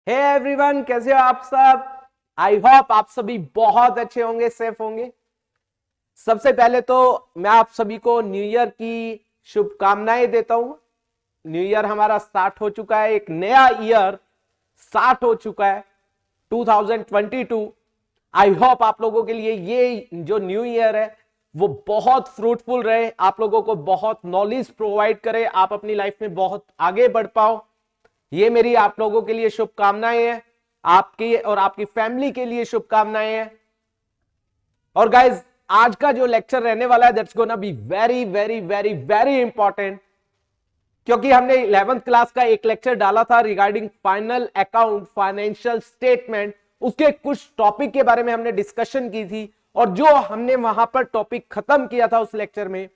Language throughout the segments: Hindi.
हे एवरीवन, कैसे हो आप सब। आई होप आप सभी बहुत अच्छे होंगे, सेफ होंगे। सबसे पहले तो मैं आप सभी को न्यू ईयर की शुभकामनाएं देता हूं। न्यू ईयर हमारा स्टार्ट हो चुका है, एक नया ईयर स्टार्ट हो चुका है 2022। आई होप आप लोगों के लिए ये जो न्यू ईयर है वो बहुत फ्रूटफुल रहे, आप लोगों को बहुत नॉलेज प्रोवाइड करे, आप अपनी लाइफ में बहुत आगे बढ़ पाओ। ये मेरी आप लोगों के लिए शुभकामनाएं हैं, आपकी और आपकी फैमिली के लिए शुभकामनाएं हैं। और गाइज, आज का जो लेक्चर रहने वाला है that's gonna be very very very very important, क्योंकि हमने 11th क्लास का एक लेक्चर डाला था regarding final account, financial statement. उसके कुछ टॉपिक के बारे में हमने डिस्कशन की थी, और जो हमने वहां पर टॉपिक खत्म किया था उस लेक्चर में,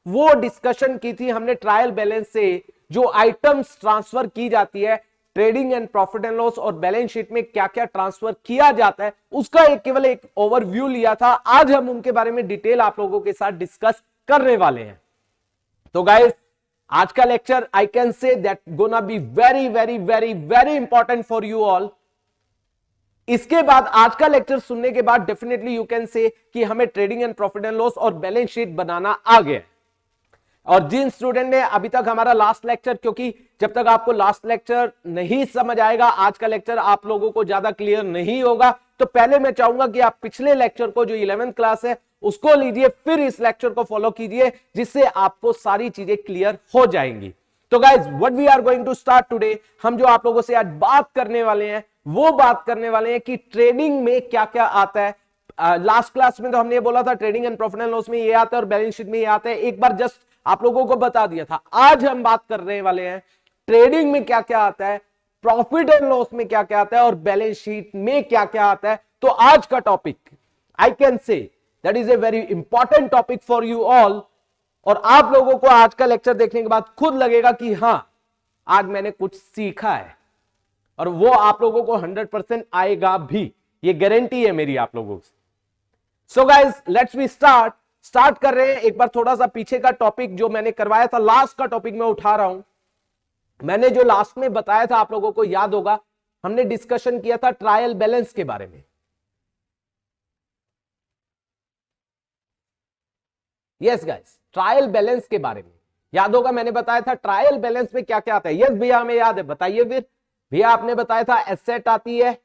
वो डिस्कशन की थी हमने ट्रायल बैलेंस से जो आइटम्स ट्रांसफर की जाती है trading and profit and loss, और बैलेंस शीट में क्या क्या ट्रांसफर किया जाता है उसका केवल एक ओवरव्यू लिया था। आज हम उनके बारे में डिटेल आप लोगों के साथ डिस्कस करने वाले हैं। तो गाइस, आज का lecture I can say that gonna be very very very very important for you all. इसके बाद आज का लेक्चर सुनने के बाद डेफिनेटली यू कैन से कि हमें trading and profit and loss और बैलेंस शीट बनाना आ गया। और जिन स्टूडेंट ने अभी तक हमारा लास्ट लेक्चर, क्योंकि जब तक आपको लास्ट लेक्चर नहीं समझ आएगा आज का लेक्चर आप लोगों को ज्यादा क्लियर नहीं होगा, तो पहले मैं चाहूंगा कि आप पिछले लेक्चर को जो 11th क्लास है उसको लीजिए, फिर इस लेक्चर को फॉलो कीजिए, जिससे आपको सारी चीजें क्लियर हो जाएंगी। तो guys, what we are going to start today, हम जो आप लोगों से आज बात करने वाले हैं वो बात करने वाले हैं कि ट्रेडिंग में क्या क्या आता है। लास्ट क्लास में तो हमने ये बोला था trading and profit and loss में ये आता है और बैलेंस शीट में ये आता है, एक बार जस्ट आप लोगों को बता दिया था। आज हम बात करने वाले हैं ट्रेडिंग में क्या क्या आता है, प्रॉफिट एंड लॉस में क्या क्या आता है, और बैलेंस शीट में क्या क्या आता है। तो आज का topic I can say that is a very important topic for you all. और आप लोगों को आज का लेक्चर देखने के बाद खुद लगेगा कि हां, आज मैंने कुछ सीखा है, और वो आप लोगों को 100% आएगा भी, ये गारंटी है मेरी आप लोगों से। So guys, let's be start कर रहे हैं। एक बार थोड़ा सा पीछे का टॉपिक जो मैंने करवाया था, लास्ट का टॉपिक मैं उठा रहा हूं। मैंने जो लास्ट में बताया था आप लोगों को याद होगा, हमने डिस्कशन किया था ट्रायल बैलेंस के बारे में। यस गाइस, ट्रायल बैलेंस के बारे में याद होगा, मैंने बताया था ट्रायल बैलेंस में क्या क्या आता है। यस भैया, हमें याद है, बताइए फिर। भैया आपने बताया था एसेट आती है,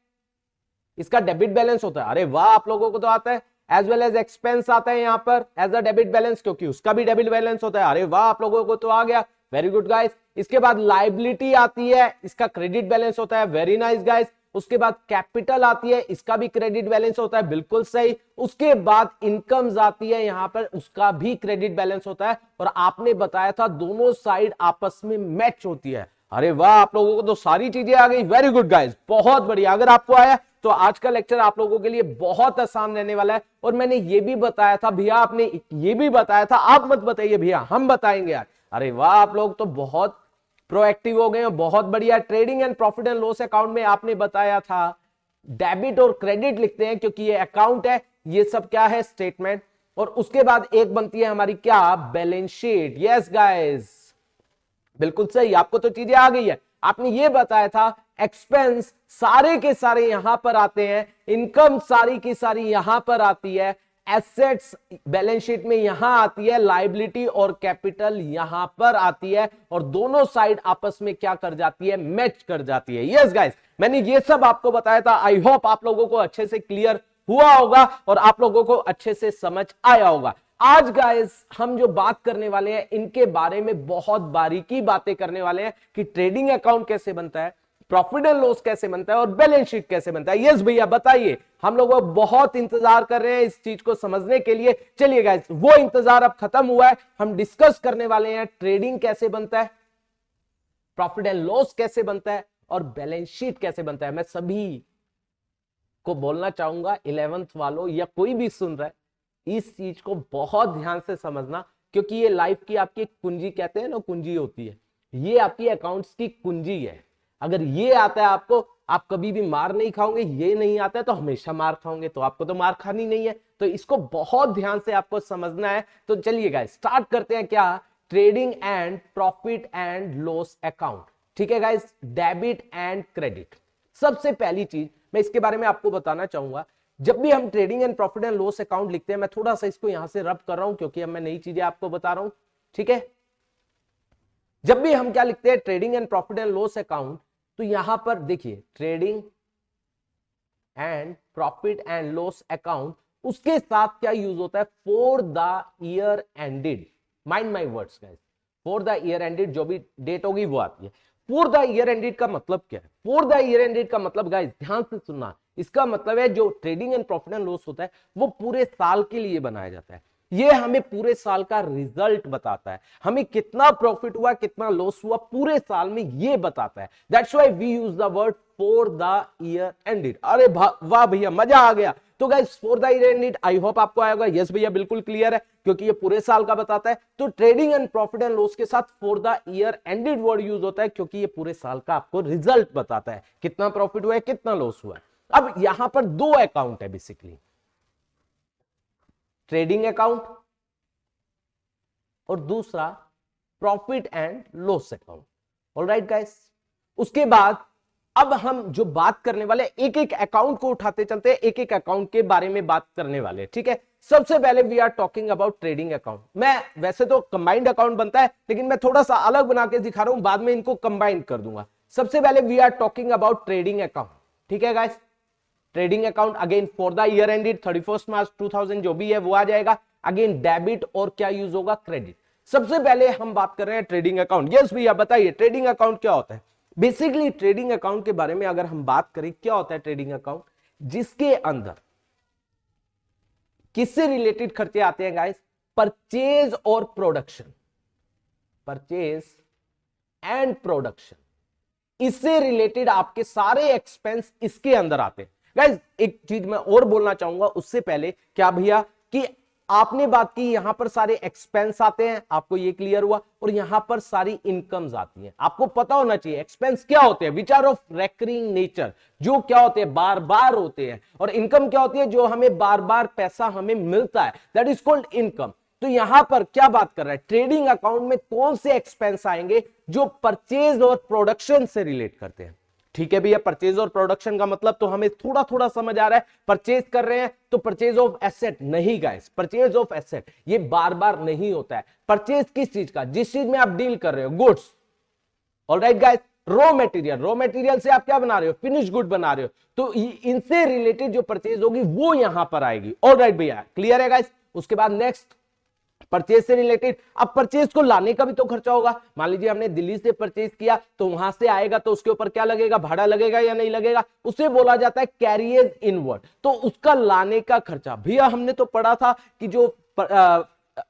इसका डेबिट बैलेंस होता है। अरे वाह, आप लोगों को तो आता है। एज वेल एज एक्सपेंस आता है यहां पर एज अ डेबिट बैलेंस, क्योंकि उसका भी डेबिट बैलेंस होता है। अरे वाह, आप लोगों को तो आ गया, वेरी गुड गाइस। इसके बाद लाइबिलिटी आती है, इसका क्रेडिट बैलेंस होता है, वेरी नाइस गाइस। उसके बाद कैपिटल आती है, इसका भी क्रेडिट बैलेंस होता है, बिल्कुल सही। उसके बाद इनकम्स आती है यहां पर, उसका भी क्रेडिट बैलेंस होता है। और आपने बताया था दोनों साइड आपस में मैच होती है। अरे वाह, आप लोगों को तो सारी चीजें आ गई, वेरी गुड गाइस, बहुत बढ़िया। अगर आपको आया तो आज का लेक्चर आप लोगों के लिए बहुत आसान रहने वाला है। और मैंने ये भी बताया था भैया, आपने ये भी बताया था, आप मत बताइए भैया, हम बताएंगे यार। अरे वाह, आप लोग तो बहुत प्रोएक्टिव हो गए हैं, बहुत बढ़िया। Trading and profit and loss account में आपने बताया था डेबिट और क्रेडिट लिखते हैं, क्योंकि ये अकाउंट है, ये सब क्या है, स्टेटमेंट। और उसके बाद एक बनती है हमारी क्या, बैलेंस शीट। यस गाइस, बिल्कुल सही, आपको तो चीजें आ गई है। आपने ये बताया था एक्सपेंस सारे के सारे यहां पर आते हैं, इनकम सारी की सारी यहां पर आती है, एसेट्स बैलेंस शीट में यहां आती है, लायबिलिटी और कैपिटल यहां पर आती है, और दोनों साइड आपस में क्या कर जाती है, मैच कर जाती है। यस गाइस, मैंने ये सब आपको बताया था। आई होप आप लोगों को अच्छे से क्लियर हुआ होगा और आप लोगों को अच्छे से समझ आया होगा। आज गाइस, हम जो बात करने वाले हैं इनके बारे में बहुत बारीकी बातें करने वाले हैं कि ट्रेडिंग अकाउंट कैसे बनता है, प्रॉफिट एंड लॉस कैसे बनता है, और बैलेंस शीट कैसे बनता है। यस भैया, बताइए, हम लोग बहुत इंतजार कर रहे हैं इस चीज को समझने के लिए। चलिए गाइस, वो इंतजार अब खत्म हुआ है, हम डिस्कस करने वाले हैं ट्रेडिंग कैसे बनता है, प्रॉफिट एंड लॉस कैसे बनता है, और बैलेंस शीट कैसे बनता है। मैं सभी को बोलना चाहूंगा, 11th वालों या कोई भी सुन रहा है, इस चीज को बहुत ध्यान से समझना, क्योंकि ये लाइफ की आपकी कुंजी, कहते हैं ना, कुंजी होती है, ये आपकी अकाउंट्स की कुंजी है। अगर ये आता है आपको, आप कभी भी मार नहीं खाओगे। ये नहीं आता है तो हमेशा मार खाओगे, तो आपको तो मार खानी नहीं है। तो इसको बहुत ध्यान से आपको समझना है। तो चलिए गाइस, स्टार्ट करते हैं क्या, trading and profit and loss account. ठीक है गाइस, डेबिट एंड क्रेडिट। सबसे पहली चीज मैं इसके बारे में आपको बताना चाहूंगा, जब भी हम trading and profit and loss account लिखते हैं, मैं थोड़ा सा इसको यहां से रब कर रहा हूं क्योंकि अब मैं नई चीजें आपको बता रहा हूं, ठीक है। जब भी हम क्या लिखते हैं trading and profit and loss account, तो यहां पर देखिए trading and profit and loss account, उसके साथ क्या यूज होता है, for the year ended, mind my words guys, for the year ended, जो भी डेट होगी वो आती है। फॉर द ईयर एंडेड का मतलब क्या है, फॉर द ईयर एंडेड का मतलब गाइस ध्यान से सुनना, इसका मतलब है जो trading and profit and loss होता है वो पूरे साल के लिए बनाया जाता है। ये हमें पूरे साल का रिजल्ट बताता है, हमें कितना प्रॉफिट हुआ कितना लॉस हुआ पूरे साल में ये बताता है। That's why we use the word for the year ended. अरे वाह भैया मजा आ गया। तो guys for the year ended, I hope आपको आएगा, यस भैया बिल्कुल क्लियर है क्योंकि ये पूरे साल का बताता है। तो trading and profit and loss के साथ for the year ended word use होता है क्योंकि ये पूरे साल का आपको रिजल्ट बताता है, कितना प्रॉफिट हुआ है कितना लॉस हुआ है। अब यहां पर दो अकाउंट है बेसिकली, ट्रेडिंग अकाउंट और दूसरा profit and loss account. Alright guys, उसके बाद अब हम जो बात करने वाले एक एक अकाउंट को उठाते चलते हैं, एक एक अकाउंट के बारे में बात करने वाले, ठीक है। सबसे पहले we are talking about trading account. मैं वैसे तो कंबाइंड अकाउंट बनता है लेकिन मैं थोड़ा सा अलग बना के दिखा रहा हूं, बाद में इनको कंबाइन कर दूंगा। सबसे पहले we are talking about trading account, ठीक है guys. Trading account again for the year ended 31 March 2000 जो भी है वो आ जाएगा। अगेन डेबिट और क्या यूज होगा, क्रेडिट। सबसे पहले हम बात कर रहे हैं ट्रेडिंग अकाउंट। यस भैया बताइए ट्रेडिंग अकाउंट क्या होता है। बेसिकली ट्रेडिंग अकाउंट के बारे में अगर हम बात करें, क्या होता है ट्रेडिंग अकाउंट, जिसके अंदर किससे रिलेटेड खर्चे आते हैं गाइस, परचेज और प्रोडक्शन, परचेज एंड प्रोडक्शन, इससे रिलेटेड आपके सारे एक्सपेंस इसके अंदर आते हैं। गाइस एक चीज मैं और बोलना चाहूंगा उससे पहले, क्या भैया कि आपने बात की यहां पर सारे एक्सपेंस आते हैं, आपको ये क्लियर हुआ, और यहां पर सारी इनकम्स आती हैं। आपको पता होना चाहिए एक्सपेंस क्या होते हैं, which are of recurring nature, जो क्या होते हैं बार बार होते हैं, और इनकम क्या होती है जो हमें बार बार पैसा हमें मिलता है, दैट इज कॉल्ड इनकम। तो यहां पर क्या बात कर रहा है, ट्रेडिंग अकाउंट में कौन से एक्सपेंस आएंगे जो परचेज और प्रोडक्शन से रिलेट करते हैं। ठीक है भैया, परचेज और प्रोडक्शन का मतलब तो हमें थोड़ा थोड़ा समझ आ रहा है। परचेज कर रहे हैं तो परचेज ऑफ एसेट नहीं गाइस, परचेज ऑफ एसेट ये बार बार नहीं होता है। परचेज किस चीज का, जिस चीज में आप डील कर रहे हो, goods. Alright guys, raw material, raw material से आप क्या बना रहे हो, फिनिश गुड बना रहे हो, तो इनसे रिलेटेड जो परचेज होगी वो यहां पर आएगी। ऑलराइट भैया क्लियर है गाइस। उसके बाद नेक्स्ट परचेज से रिलेटेड, अब परचेज को लाने का भी तो खर्चा होगा। मान लीजिए हमने दिल्ली से परचेज किया तो वहां से आएगा तो उसके ऊपर क्या लगेगा, भाड़ा लगेगा या नहीं लगेगा, उसे बोला जाता है कैरियर्स इनवर्ड। तो उसका लाने का खर्चा, भैया हमने तो पढ़ा था कि जो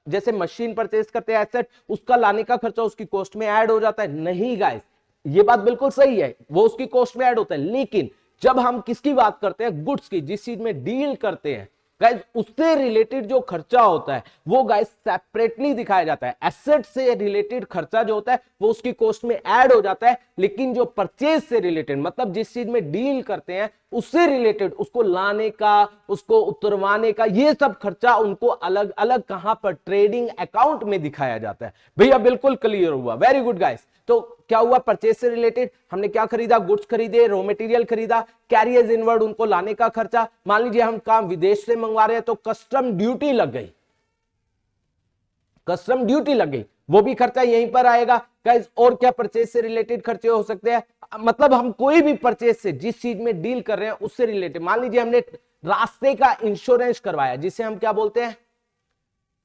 जैसे मशीन परचेज करते हैं एसेट, उसका लाने का खर्चा उसकी कॉस्ट में ऐड हो जाता है। नहीं गाइस, ये बात बिल्कुल सही है, वो उसकी कॉस्ट में ऐड होता है, लेकिन जब हम किसकी बात करते हैं, गुड्स की, जिस चीज में डील करते हैं गाइस, उससे रिलेटेड जो खर्चा होता है वो गाइस सेपरेटली दिखाया जाता है। एसेट से रिलेटेड खर्चा जो होता है वो उसकी कॉस्ट में ऐड हो जाता है, लेकिन जो परचेज से रिलेटेड मतलब जिस चीज में डील करते हैं उससे रिलेटेड, उसको लाने का, उसको उतरवाने का, ये सब खर्चा उनको अलग अलग कहां पर, ट्रेडिंग अकाउंट में दिखाया जाता है। भैया बिल्कुल क्लियर हुआ, वेरी गुड गाइस। तो क्या हुआ, परचेज से रिलेटेड हमने क्या खरीदा, गुड्स खरीदे, रॉ मटेरियल खरीदा, कैरियर्स इनवर्ड उनको लाने का खर्चा। मान लीजिए हम काम विदेश से मंगवा रहे हैं तो कस्टम ड्यूटी लग गई, कस्टम ड्यूटी लग गई, वो भी खर्चा यहीं पर आएगा गाइस। और क्या परचेज से रिलेटेड खर्चे हो सकते हैं, मतलब हम कोई भी परचेज से जिस चीज में डील कर रहे हैं उससे रिलेटेड, मान लीजिए हमने रास्ते का इंश्योरेंस करवाया जिसे हम क्या बोलते हैं,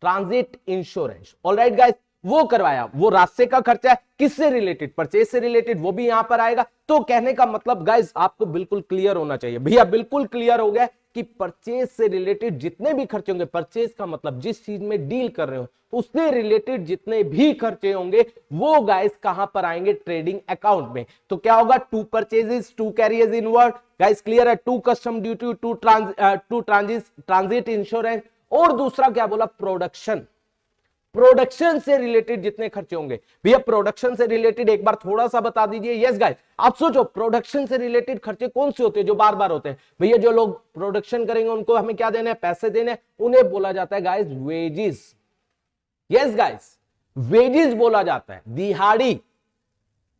ट्रांजिट इंश्योरेंस। ऑलराइट गाइस, वो करवाया, वो रास्ते का खर्चा है, किससे रिलेटेड, परचेज से रिलेटेड, वो भी यहां पर आएगा। तो कहने का मतलब गाइस आपको बिल्कुल क्लियर होना चाहिए, भैया बिल्कुल क्लियर हो गया कि परचेज से रिलेटेड जितने भी खर्चे होंगे, परचेज का मतलब जिस चीज में डील कर रहे हो उससे रिलेटेड जितने भी खर्चे होंगे वो गाइस कहां पर आएंगे, ट्रेडिंग अकाउंट में। तो क्या होगा, to purchases, to carriers inward, guys clear है, to custom duty, to transit insurance, और दूसरा क्या बोला, प्रोडक्शन। प्रोडक्शन से रिलेटेड जितने खर्चे होंगे, भैया प्रोडक्शन से रिलेटेड एक बार थोड़ा सा बता दीजिए। यस गाइस, आप सोचो प्रोडक्शन से रिलेटेड खर्चे कौन से होते हैं जो बार बार होते हैं। भैया जो लोग प्रोडक्शन करेंगे उनको हमें क्या देना है, पैसे देने हैं, उन्हें बोला जाता है guys wages. Yes guys, wages बोला जाता है, दिहाड़ी,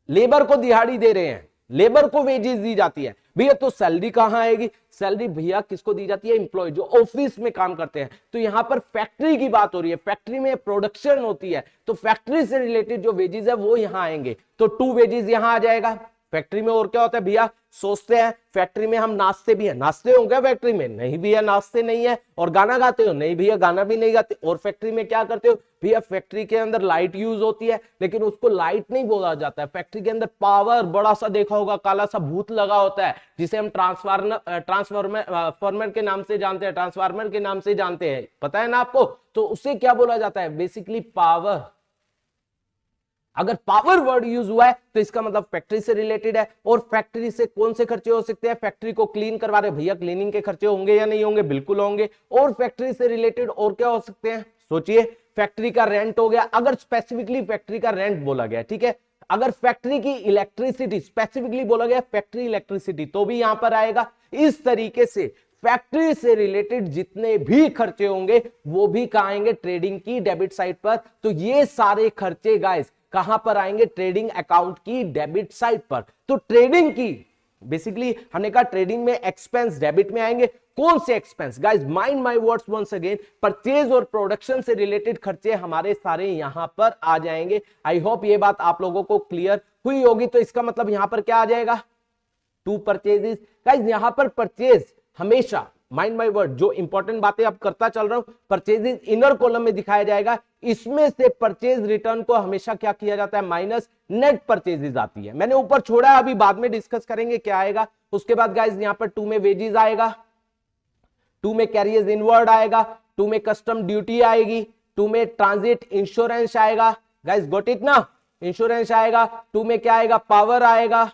लेबर को दिहाड़ी दे रहे हैं, लेबर को वेजेस दी जाती है। भैया तो सैलरी कहां आएगी? सैलरी भैया किसको दी जाती है? एम्प्लॉय जो ऑफिस में काम करते हैं। तो यहां पर फैक्ट्री की बात हो रही है, फैक्ट्री में प्रोडक्शन होती है, तो फैक्ट्री से रिलेटेड जो वेजेस है वो यहां आएंगे। तो 2 वेजेस यहां आ जाएगा। फैक्ट्री में और क्या होता है भैया? सोचते हैं फैक्ट्री में हम नाचते भी हैं, नाचते होंगे फैक्ट्री में? नहीं भैया नाचते नहीं है। और गाना गाते हो? नहीं भैया गाना भी नहीं गाते। और फैक्ट्री में क्या करते हो भैया? फैक्ट्री के अंदर लाइट यूज होती है, लेकिन उसको लाइट नहीं बोला जाता है। फैक्ट्री के अंदर पावर बड़ा सा देखा होगा, काला सा भूत लगा होता है, जिसे हम ट्रांसफार्मर के नाम से जानते हैं, ट्रांसफार्मर के नाम से जानते हैं, पता है ना आपको? तो उसे क्या बोला जाता है? Basically power. अगर पावर वर्ड यूज हुआ है तो इसका मतलब फैक्ट्री से रिलेटेड है। और फैक्ट्री से कौन से खर्चे हो सकते हैं? फैक्ट्री को क्लीन करवा रहे भैया, क्लीनिंग के खर्चे होंगे या नहीं होंगे? बिल्कुल होंगे। और फैक्ट्री से रिलेटेड और क्या हो सकते हैं? सोचिए, फैक्ट्री का रेंट हो गया, अगर स्पेसिफिकली फैक्ट्री का रेंट बोला गया, ठीक है। अगर फैक्ट्री की इलेक्ट्रिसिटी स्पेसिफिकली बोला गया, फैक्ट्री इलेक्ट्रिसिटी, तो भी यहां पर आएगा। इस तरीके से फैक्ट्री से रिलेटेड जितने भी खर्चे होंगे वो भी कहां आएंगे? ट्रेडिंग की डेबिट साइड पर। तो ये सारे खर्चे गाइस कहां पर आएंगे? ट्रेडिंग अकाउंट की डेबिट साइड पर। तो ट्रेडिंग की बेसिकली हमने कहा ट्रेडिंग में एक्सपेंस डेबिट में आएंगे। कौन से expense guys? Mind my words once again, purchase और प्रोडक्शन से रिलेटेड खर्चे हमारे सारे यहां पर आ जाएंगे। आई होप ये बात आप लोगों को क्लियर हुई होगी। तो इसका मतलब यहां पर क्या आ जाएगा? 2 परचेजेस। गाइस यहां पर परचेज हमेशा, माइंड माय वर्ड, जो इंपॉर्टेंट बातें अब करता चल रहा हूं, परचेजेस इनर कॉलम में दिखाया जाएगा। इसमें से परचेज रिटर्न को हमेशा क्या किया जाता है? माइनस नेट परचेजेस आती है। मैंने ऊपर छोड़ा है, अभी बाद में डिस्कस करेंगे क्या आएगा। उसके बाद गाइस यहां पर 2 में वेजेस आएगा, 2 में कैरियर्स इनवर्ड आएगा, 2 में कस्टम ड्यूटी आएगी, 2 में ट्रांजिट इंश्योरेंस आएगा। गाइस गॉट इट ना? इंश्योरेंस आएगा। 2 में क्या आएगा? पावर आएगा।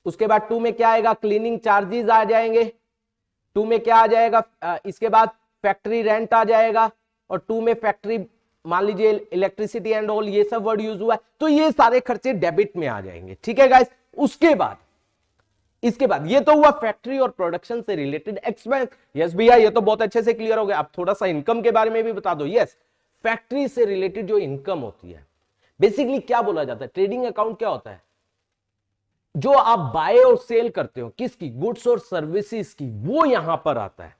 उसके बाद 2 में क्या आएगा? क्लीनिंग चार्जेस आ जाएंगे। 2 में क्या आ जाएगा? इसके बाद फैक्ट्री रेंट आ जाएगा। और 2 में फैक्ट्री, मान लीजिए इलेक्ट्रिसिटी एंड ऑल, ये सब वर्ड यूज हुआ है, तो ये सारे खर्चे डेबिट में आ जाएंगे। ठीक है गाइस। उसके बाद, इसके बाद ये तो हुआ फैक्ट्री और प्रोडक्शन से रिलेटेड एक्सपेंस। यस भैया ये तो बहुत अच्छे से क्लियर हो गया। अब थोड़ा सा इनकम के बारे में भी बता दो। यस, फैक्ट्री से रिलेटेड जो इनकम होती है, बेसिकली क्या बोला जाता है? ट्रेडिंग अकाउंट क्या होता है? जो आप बाय और सेल करते हो, किसकी? गुड्स और सर्विसेज की, वो यहां पर आता है।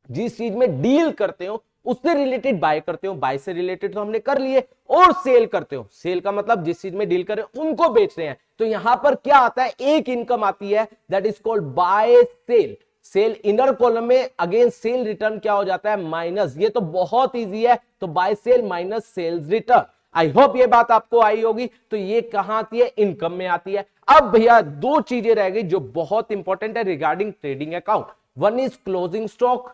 जिस चीज में डील करते हो उससे रिलेटेड बाय करते हो, बाय से रिलेटेड तो हमने कर लिए। और सेल करते हो, सेल का मतलब जिस चीज में डील कर रहे हो उनको बेच रहे हैं। तो यहां पर क्या आता है? एक इनकम आती है, that is called by sale. Sale inner column में, अगेन सेल रिटर्न क्या हो जाता है? माइनस। ये तो बहुत इजी है। तो by sale minus sales return. I hope ये बात आपको आई होगी। तो ये कहां आती है? इनकम में आती है। अब भैया 2 चीजें रह गई जो बहुत इंपॉर्टेंट है regarding trading account. One is closing stock,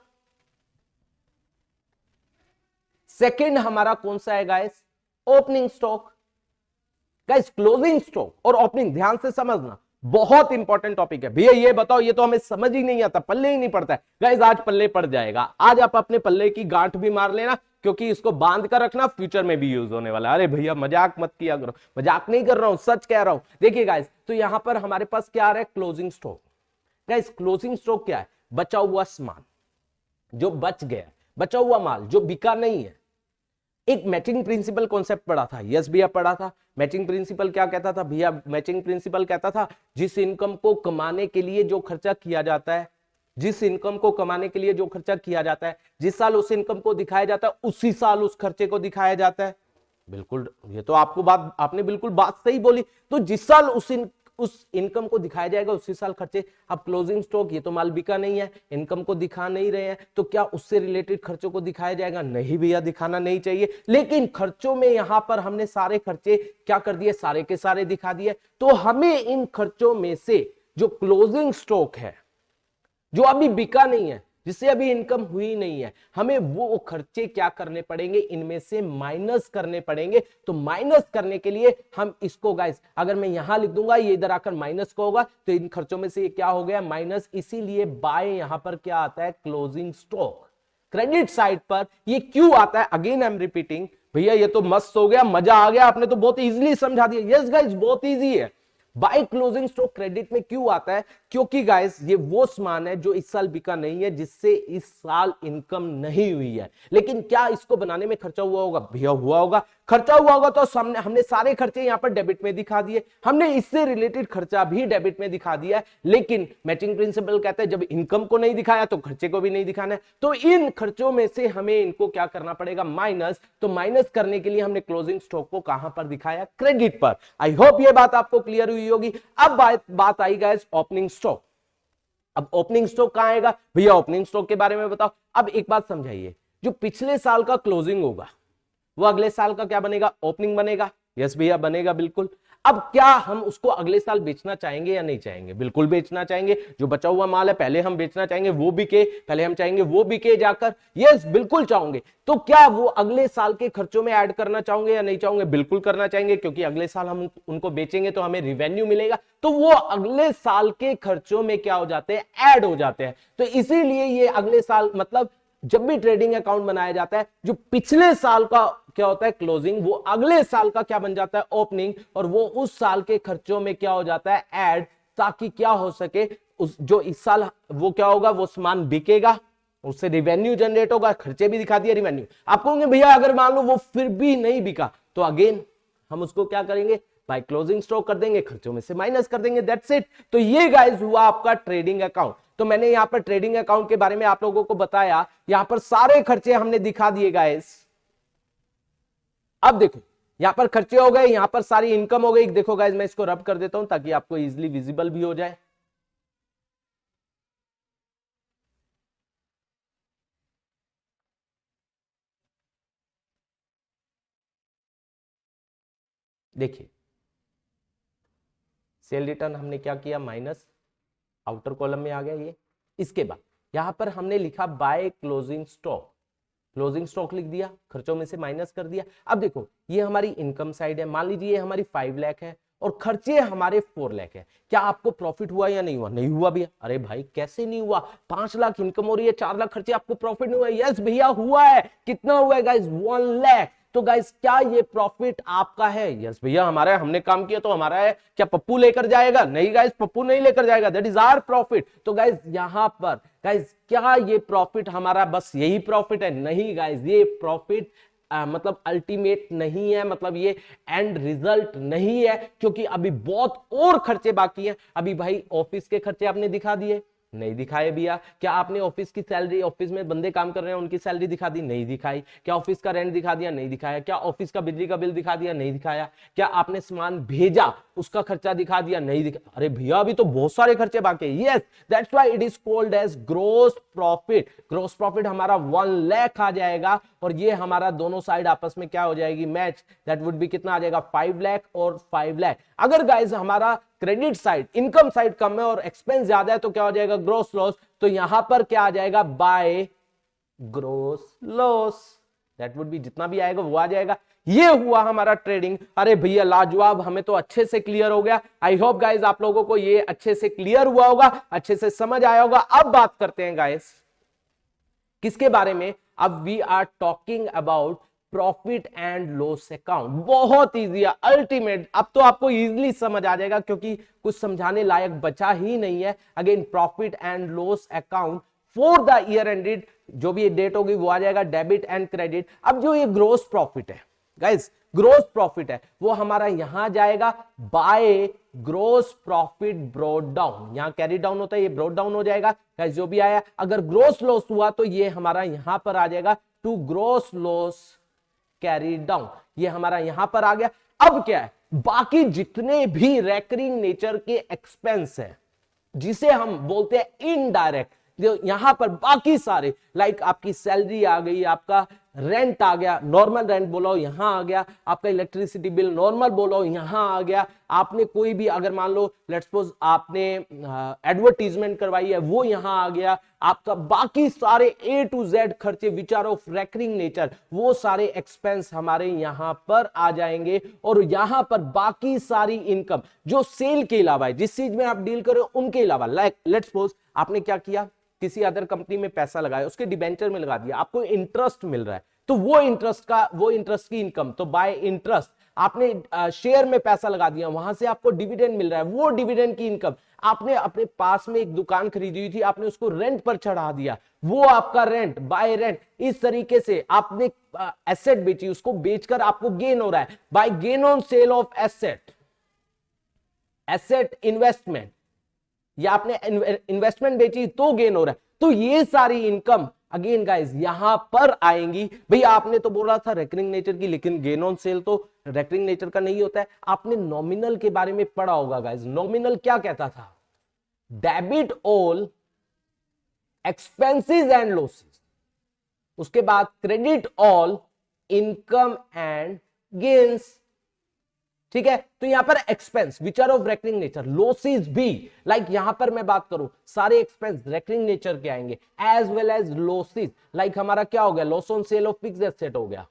second हमारा कौन सा है guys? Opening stock. Guys closing stock और ओपनिंग ध्यान से समझना, बहुत इंपॉर्टेंट टॉपिक है भैया। ये बताओ, ये तो हमें समझ ही नहीं आता, पल्ले ही नहीं पड़ता है। गाइस आज पल्ले पड़ जाएगा। आज आप अपने पल्ले की गांठ भी मार लेना, क्योंकि इसको बांध कर रखना, फ्यूचर में भी यूज होने वाला है। अरे भैया मजाक मत किया करो, मजाक नहीं कर रहा हूं, सच कह रहा हूं। देखिए गाइस, तो यहां पर हमारे पास क्या आ रहा है? Closing stock. Guys closing stock क्या है? बचा हुआ सामान, जो बच गया, बचा हुआ माल जो बिका नहीं है। एक मैचिंग प्रिंसिपल कॉन्सेप्ट पढ़ा था। यस भैया पढ़ा था। मैचिंग प्रिंसिपल क्या कहता था भैया? मैचिंग प्रिंसिपल कहता था जिस इनकम को कमाने के लिए जो खर्चा किया जाता है, जिस इनकम को कमाने के लिए जो खर्चा किया जाता है, जिस साल उस इनकम को दिखाया जाता है उसी साल उस खर्चे को दिखाया जाता है। बिल्कुल, ये तो आपको बात, आपने बिल्कुल बात सही बोली। तो जिस साल उस इनकम को दिखाया जाएगा उसी साल खर्चे। अब क्लोजिंग स्टॉक, ये तो माल बिका नहीं है, इनकम को दिखा नहीं रहे हैं, तो क्या उससे रिलेटेड खर्चों को दिखाया जाएगा? नहीं भैया, दिखाना नहीं चाहिए। लेकिन खर्चों में यहां पर हमने सारे खर्चे क्या कर दिए? सारे के सारे दिखा दिए। तो हमें इन खर्चों में से जो क्लोजिंग स्टॉक है, जो अभी बिका नहीं है, जिससे अभी इनकम हुई नहीं है, हमें वो खर्चे क्या करने पड़ेंगे? इनमें से माइनस करने पड़ेंगे। तो माइनस करने के लिए हम इसको गाइस, अगर मैं यहां लिख दूंगा, ये इधर आकर माइनस का होगा, तो इन खर्चों में से ये क्या हो गया? माइनस। इसीलिए बाय यहां पर क्या आता है? Closing stock. क्रेडिट साइड पर ये क्यों आता है? Again I am repeating. भैया ये तो मस्त हो गया, मजा आ गया, आपने तो बहुत इजीली समझा दिया। यस गाइस, बहुत इजी है। बाय क्लोजिंग स्टॉक क्रेडिट में क्यों आता है? क्योंकि गाइस ये वो सामान है जो इस साल बिका नहीं है, जिससे इस साल इनकम नहीं हुई है। लेकिन क्या इसको बनाने में खर्चा हुआ होगा? भैया हुआ होगा। खर्चा हुआ होगा तो हमने सारे खर्चे यहां पर डेबिट में दिखा दिए, हमने इससे रिलेटेड खर्चा भी डेबिट में दिखा दिया है। लेकिन मैचिंग प्रिंसिपल कहता है जब इनकम को नहीं दिखाया तो खर्चे को भी नहीं दिखाना है, तो इन खर्चों में से हमें इनको क्या करना पड़ेगा, माइनस। तो माइनस करने के लिए हमने क्लोजिंग स्टॉक को कहां पर दिखाया, क्रेडिट पर। आई होप ये बात आपको क्लियर हुई होगी। अब बात आई गाइस ओपनिंग स्टॉक। अब ओपनिंग स्टॉक कहां आएगा भैया, ओपनिंग स्टॉक के बारे में बताओ। अब एक बात समझाइए, जो पिछले साल का क्लोजिंग होगा वो अगले साल का क्या बनेगा, ओपनिंग बनेगा। यस भैया बनेगा, बिल्कुल। अब क्या हम उसको अगले साल बेचना चाहेंगे या नहीं चाहेंगे, बिल्कुल बेचना चाहेंगे। जो बचा हुआ माल है पहले हम बेचना चाहेंगे, वो बिके, पहले हम चाहेंगे वो बिके जाकर। यस बिल्कुल चाहोगे। तो क्या वो अगले साल के खर्चों में ऐड करना चाहोगे या नहीं चाहोगे, बिल्कुल करना चाहेंगे, क्योंकि अगले साल हम उनको बेचेंगे तो हमें रिवेन्यू मिलेगा, तो वो अगले साल के खर्चों में क्या हो जाते हैं, ऐड हो जाते हैं। तो इसीलिए ये अगले साल, मतलब जब भी ट्रेडिंग अकाउंट बनाया जाता है, जो पिछले साल का क्या होता है क्लोजिंग, वो अगले साल का क्या बन जाता है, ओपनिंग, और वो उस साल के खर्चों में क्या हो जाता है, ऐड, ताकि क्या हो सके, उस जो इस साल वो क्या होगा, वो सामान बिकेगा, उससे रिवेन्यू जनरेट होगा, खर्चे भी दिखा दिए, रिवेन्यू। आप कहोगे भैया अगर मान लो वो फिर भी नहीं बिका, तो अगेन हम उसको क्या करेंगे, बाय क्लोजिंग स्टॉक कर देंगे, खर्चों में से माइनस कर देंगे, दैट्स इट। तो ये गाइस हुआ आपका ट्रेडिंग अकाउंट। तो मैंने यहां पर ट्रेडिंग अकाउंट के बारे में आप लोगों को बताया, यहां पर सारे खर्चे हमने दिखा दिए गाइस। अब देखो यहां पर खर्चे हो गए, यहां पर सारी इनकम हो गई। देखो गाइस मैं इसको रब कर देता हूं ताकि आपको इजीली विजिबल भी हो जाए। देखिए सेल रिटर्न हमने क्या किया, माइनस, आउटर कॉलम में आ गया ये। इसके बाद यहां पर हमने लिखा by closing stock, closing stock लिख दिया, खर्चों में से माइनस कर दिया। अब देखो ये हमारी इनकम साइड है, मान लीजिए ये हमारी 5 लाख है और खर्चे हमारे 4 लाख है। क्या आपको प्रॉफिट हुआ या नहीं हुआ, नहीं हुआ भैया। अरे भाई कैसे नहीं हुआ, 5 लाख इनकम हो रही है, 4 लाख खर्चे, आपको प्रॉफिट नहीं हुआ। यस भैया हुआ है। कितना हुआ है गाइस, 1 लाख। तो गाइस क्या ये प्रॉफिट आपका है, यस भैया हमारा है, हमने काम किया तो हमारा है। क्या पप्पू लेकर जाएगा, नहीं गाइस पप्पू नहीं लेकर जाएगा, दैट इज आवर प्रॉफिट। तो गाइस यहां पर गाइस क्या ये प्रॉफिट हमारा बस यही प्रॉफिट है, नहीं गाइस ये प्रॉफिट मतलब अल्टीमेट नहीं है, मतलब ये एंड रिजल्ट नहीं है, क्योंकि अभी बहुत और खर्चे बाकी हैं। अभी भाई ऑफिस के खर्चे आपने दिखा दिए, नहीं दिखाए भैया। क्या आपने ऑफिस की सैलरी, ऑफिस में बंदे काम कर रहे हैं उनकी सैलरी दिखा दी, नहीं दिखाई। क्या ऑफिस का रेंट दिखा दिया, नहीं दिखाया। क्या ऑफिस का बिजली का बिल दिखा दिया, नहीं दिखाया। क्या आपने सामान भेजा उसका खर्चा दिखा दिया, नहीं दिखा। अरे भैया अभी तो बहुत सारे खर्चे बाकी है। Yes that's why it is called as gross profit. Gross profit हमारा 1 लाख आ जाएगा और ये हमारा दोनों साइड आपस में क्या हो जाएगी, मैच। दैट वुड बी कितना आ जाएगा, 5 लाख और 5 लाख। अगर गाइस हमारा क्रेडिट साइड, इनकम साइड कम है और एक्सपेंस ज्यादा है तो क्या हो जाएगा, ग्रोस लॉस। तो यहां पर क्या आ जाएगा, by gross loss. That would be जितना भी आएगा वो आ जाएगा। ये हुआ हमारा ट्रेडिंग। अरे भैया लाजवाब, हमें तो अच्छे से क्लियर हो गया। आई होप गाइस आप लोगों को ये अच्छे से क्लियर हुआ होगा, अच्छे से समझ आया होगा। अब बात करते हैं गाइस किसके बारे में, अब we are talking about profit and loss account. बहुत इजी है, अल्टीमेट। अब तो आपको इजीली समझ आ जाएगा क्योंकि कुछ समझाने लायक बचा ही नहीं है। Again profit and loss account for the year ended, जो भी डेट होगी वो आ जाएगा, डेबिट एंड क्रेडिट। अब जो ये ग्रोस प्रॉफिट है गाइस, ग्रोस प्रॉफिट है वो हमारा यहां जाएगा by gross profit brought down. यहां कैरी डाउन होता है, ये ब्रॉट डाउन हो जाएगा गाइस जो भी आया। अगर ग्रोस लॉस हुआ तो ये हमारा यहां पर आ जाएगा to gross loss carry down, ये हमारा यहां पर आ गया। अब क्या है, बाकी जितने भी रेकरिंग नेचर के एक्सपेंस है जिसे हम बोलते हैं इनडायरेक्ट, जो यहां पर बाकी सारे लाइक आपकी सैलरी आ गई, आपका रेंट आ गया, नॉर्मल रेंट बोलो यहां आ गया, आपका इलेक्ट्रिसिटी बिल नॉर्मल बोलो यहां आ गया, आपने कोई भी अगर मान लो लेट्स सपोज आपने एडवर्टीजमेंट करवाई है वो यहां आ गया, आपका बाकी सारे A to Z खर्चे which are of recurring nature, वो सारे एक्सपेंस हमारे यहां पर आ जाएंगे। और यहां पर बाकी सारी इनकम जो सेल के अलावा है, जिस चीज में आप डील करो उनके अलावा, लाइक लेट्स सपोज आपने क्या किया, किसी अदर कंपनी में पैसा लगाया, उसके डिबेंचर में लगा दिया, आपको इंटरेस्ट मिल रहा है, तो वो इंटरेस्ट की इनकम, तो बाय इंटरेस्ट। आपने शेयर में पैसा लगा दिया, वहां से आपको डिविडेंड मिल रहा है, वो डिविडेंड की इनकम। आपने अपने पास में एक दुकान खरीदी हुई थी, आपने उसको रेंट पर चढ़ा दिया, वो आपका रेंट, बाय रेंट। इस तरीके से आपने एसेट बेची, उसको बेचकर आपको गेन हो रहा है, by gain on sale of asset, asset investment, या आपने इन्वेस्टमेंट बेची तो गेन हो रहा है। तो ये सारी इनकम अगेन गाइस यहां पर आएंगी। भैया आपने तो बोला था रेकरिंग नेचर की, लेकिन गेन ऑन सेल तो रेकरिंग नेचर का नहीं होता है। आपने नॉमिनल के बारे में पढ़ा होगा गाइस, नॉमिनल क्या कहता था? Debit all expenses and losses, उसके बाद credit all income and gains. ठीक है, तो यहां पर expense which are of recurring nature, losses भी, लाइक यहां पर मैं बात करूं सारे एक्सपेंस रेकरिंग नेचर के आएंगे, as well as losses, like हमारा क्या हो गया, loss on sale of fixed asset हो गया,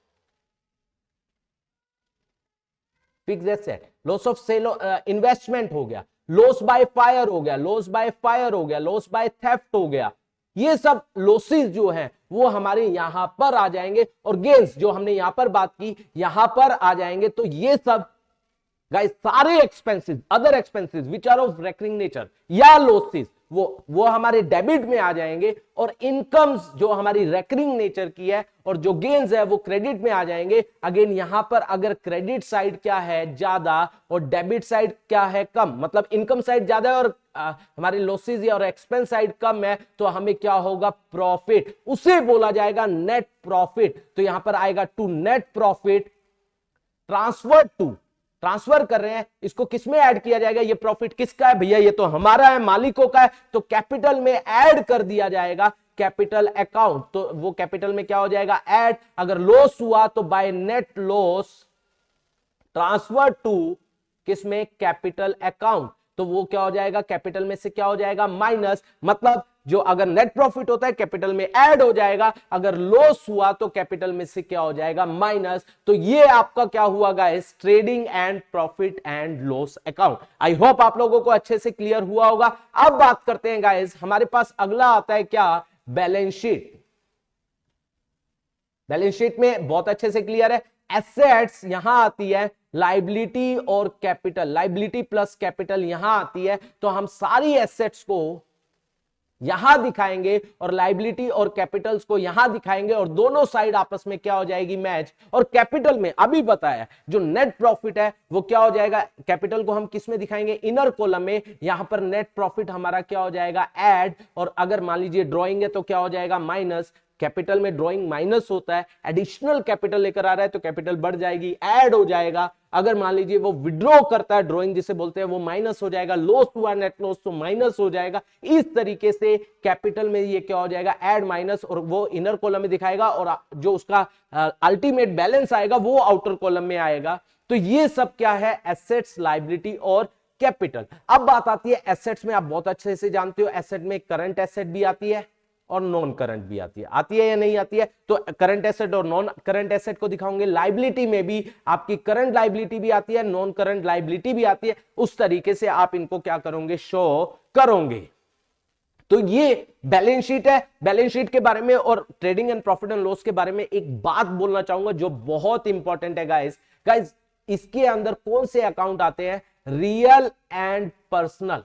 fixed asset, loss of sale investment हो गया, लॉस बाय फायर हो गया, लॉस बाय फायर हो गया, लॉस बाय थेफ्ट हो गया। ये सब लॉसेस जो हैं वो हमारे यहां पर आ जाएंगे, और गेन्स जो हमने यहां पर बात की यहां पर आ जाएंगे। तो ये सब गाइस सारे expenses, other expenses which are of recurring nature या लॉसेस, वो हमारे डेबिट में आ जाएंगे, और इनकम्स जो हमारी रेकरिंग नेचर की है और जो गेन्स है वो क्रेडिट में आ जाएंगे। अगेन यहां पर अगर क्रेडिट साइड क्या है ज्यादा और डेबिट साइड क्या है कम, मतलब इनकम साइड ज्यादा है और हमारे लॉसेस और एक्सपेंस साइड कम है, तो हमें क्या होगा, प्रॉफिट, उसे बोला जाएगा नेट प्रॉफिट। तो यहां पर आएगा to net profit transfer to, transfer कर रहे हैं, इसको किसमें ऐड किया जाएगा, ये प्रॉफिट किसका है भैया, ये तो हमारा है, मालिकों का है, तो कैपिटल में ऐड कर दिया जाएगा, कैपिटल अकाउंट। तो वो कैपिटल में क्या हो जाएगा, ऐड। अगर लॉस हुआ तो by net loss transfer to किसमें, कैपिटल अकाउंट, तो वो क्या हो जाएगा, कैपिटल में से क्या हो जाएगा, माइनस। मतलब जो अगर नेट प्रॉफिट होता है कैपिटल में ऐड हो जाएगा, अगर लॉस हुआ तो कैपिटल में से क्या हो जाएगा, माइनस। तो ये आपका क्या हुआ guys, trading and profit and loss account. I hope आप लोगों को अच्छे से क्लियर हुआ होगा। अब बात करते हैं गाइस, हमारे पास अगला आता है क्या, बैलेंस शीट। बैलेंस शीट में बहुत अच्छे से क्लियर है, एसेट्स यहां आती है, लाइबिलिटी और कैपिटल, लाइबिलिटी प्लस कैपिटल यहां आती है। तो हम सारी एसेट्स को यहां दिखाएंगे और लाइबिलिटी और कैपिटल्स को यहां दिखाएंगे, और दोनों साइड आपस में क्या हो जाएगी, मैच। और कैपिटल में अभी बताया जो नेट प्रॉफिट है वो क्या हो जाएगा, कैपिटल को हम किस में दिखाएंगे, इनर कॉलम में। यहां पर नेट प्रॉफिट हमारा क्या हो जाएगा, ऐड, और अगर मान लीजिए ड्रॉइंग है तो क्या हो जाएगा, माइनस। कैपिटल में ड्रॉइंग माइनस होता है, एडिशनल कैपिटल लेकर आ रहा है तो कैपिटल बढ़ जाएगी, ऐड हो जाएगा। अगर मान लीजिए वो विड्रॉ करता है, ड्रॉइंग जिसे बोलते हैं, वो माइनस हो जाएगा, लॉस हुआ नेट लॉस तो माइनस हो जाएगा। इस तरीके से कैपिटल में ये क्या हो जाएगा, ऐड माइनस, और वो इनर कॉलम में दिखाएगा, और जो उसका अल्टीमेट बैलेंस आएगा वो आउटर कॉलम में आएगा। तो ये सब क्या है, एसेट्स, लाइबिलिटी और कैपिटल। अब बात आती है एसेट्स में, आप बहुत अच्छे से जानते हो एसेट में करंट एसेट भी आती है और नॉन करंट भी आती है या नहीं आती है। तो करंट एसेट और नॉन करंट एसेट को दिखाऊंगे। लाइबिलिटी में भी आपकी करंट लाइबिलिटी भी आती है, नॉन करंट लाइबिलिटी भी आती है। उस तरीके से आप इनको क्या करोगे, शो करोगे। तो ये बैलेंस शीट है। बैलेंस शीट के बारे में और trading and profit and loss के बारे में एक बात बोलना चाहूंगा जो बहुत इंपॉर्टेंट है गाइस। इसके अंदर कौन से अकाउंट आते हैं, रियल एंड पर्सनल,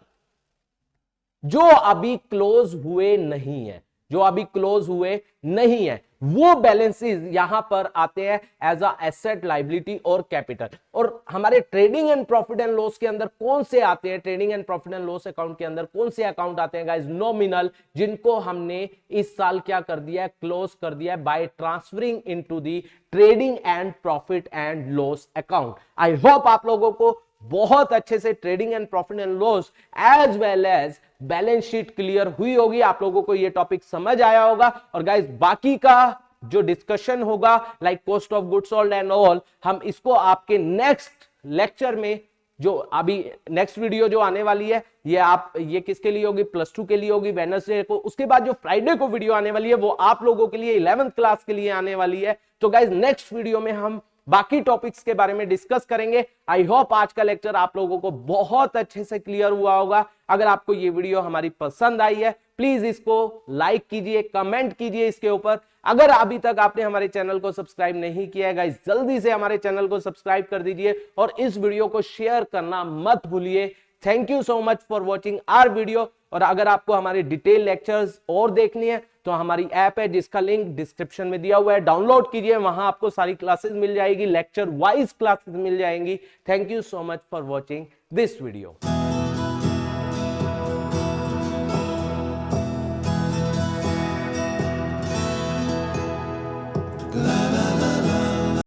जो अभी क्लोज हुए नहीं है, जो अभी क्लोज हुए नहीं है, वो बैलेंसेस यहां पर आते हैं एज अ एसेट, लाइबिलिटी और कैपिटल। और हमारे trading and profit and loss के अंदर कौन से आते हैं, trading and profit and loss account के अंदर कौन से अकाउंट आते हैं गाइस, नॉमिनल, जिनको हमने इस साल क्या कर दिया है, क्लोज कर दिया है by transferring into the trading and profit and loss account. I hope आप लोगों को बहुत अच्छे से trading and profit and loss as well as balance sheet clear हुई होगी, आप लोगों को ये टॉपिक समझ आया होगा। और गाइस बाकी का जो डिस्कशन होगा like cost of goods sold and all, हम इसको आपके नेक्स्ट लेक्चर में, जो अभी नेक्स्ट वीडियो जो आने वाली है ये किसके लिए होगी, +2 के लिए होगी वेडनेसडे को। उसके बाद जो फ्राइडे को वीडियो आने वाली है वो आप लोगों के लिए 11th क्लास के लिए आने वाली है। तो गाइस नेक्स्ट वीडियो में हम बाकी टॉपिक्स के बारे में डिस्कस करेंगे। आई होप आज का लेक्चर आप लोगों को बहुत अच्छे से क्लियर हुआ होगा। अगर आपको ये वीडियो हमारी पसंद आई है प्लीज इसको लाइक कीजिए, कमेंट कीजिए इसके ऊपर। अगर अभी तक आपने हमारे चैनल को सब्सक्राइब नहीं किया है गाइस, जल्दी से हमारे चैनल को सब्सक्राइब कर दीजिए और इस वीडियो को शेयर करना मत भूलिए। Thank you so much for watching our video. और अगर आपको हमारे डिटेल लेक्चर्स और देखनी है तो हमारी ऐप है जिसका लिंक डिस्क्रिप्शन में दिया हुआ है, डाउनलोड कीजिए, वहां आपको सारी क्लासेस मिल जाएगी, लेक्चर वाइज क्लासेस मिल जाएंगी। Thank you so much for watching this video.